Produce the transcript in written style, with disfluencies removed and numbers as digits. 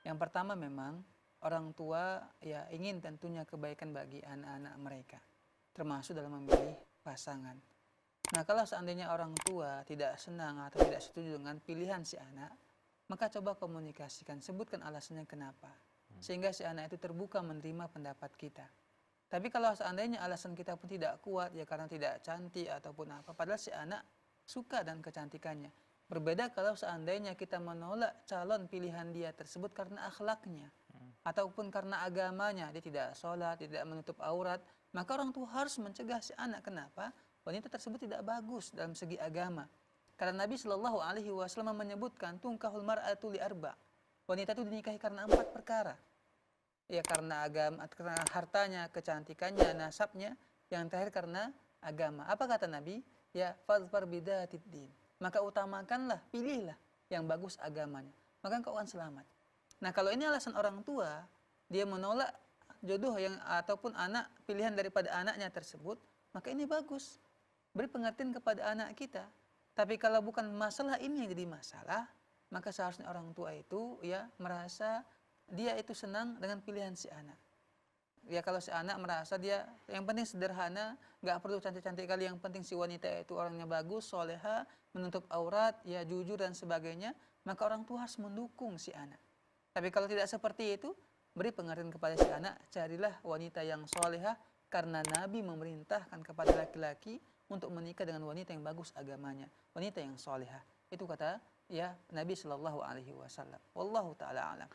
Yang pertama memang orang tua ya ingin tentunya kebaikan bagi anak-anak mereka, termasuk dalam memilih pasangan. Nah, kalau seandainya orang tua tidak senang atau tidak setuju dengan pilihan si anak, maka coba komunikasikan, sebutkan alasannya kenapa. Sehingga si anak itu terbuka menerima pendapat kita. Tapi kalau seandainya alasan kita pun tidak kuat, ya karena tidak cantik ataupun apa, padahal si anak suka dengan kecantikannya. Berbeda kalau seandainya kita menolak calon pilihan dia tersebut karena akhlaknya, ataupun karena agamanya, dia tidak sholat, tidak menutup aurat, maka orang tua harus mencegah si anak. Kenapa? Wanita tersebut tidak bagus dalam segi agama. Karena Nabi Shallallahu Alaihi Wasallam menyebutkan tungkahul mar'atu li arba. Wanita itu dinikahi karena 4 perkara. Ya karena agama, karena hartanya, kecantikannya, nasabnya. Yang terakhir karena agama. Apa kata Nabi? Ya fadfar bidatid din. Maka utamakanlah, pilihlah yang bagus agamanya. Maka engkau akan selamat. Nah, kalau ini alasan orang tua, dia menolak jodoh yang ataupun anak pilihan daripada anaknya tersebut, maka ini bagus. Beri pengertian kepada anak kita. Tapi kalau bukan masalah ini yang jadi masalah, maka seharusnya orang tua itu ya merasa dia itu senang dengan pilihan si anak. Ya kalau si anak merasa dia yang penting sederhana, nggak perlu cantik-cantik kali, yang penting si wanita itu orangnya bagus, soleha, menutup aurat, ya jujur dan sebagainya, maka orang tua harus mendukung si anak. Tapi kalau tidak seperti itu, beri pengertian kepada si anak, carilah wanita yang soleha, karena Nabi memerintahkan kepada laki-laki untuk menikah dengan wanita yang bagus agamanya, wanita yang soleha. Itu kata ya Nabi Shallallahu Alaihi Wasallam. Wallahu taala alam.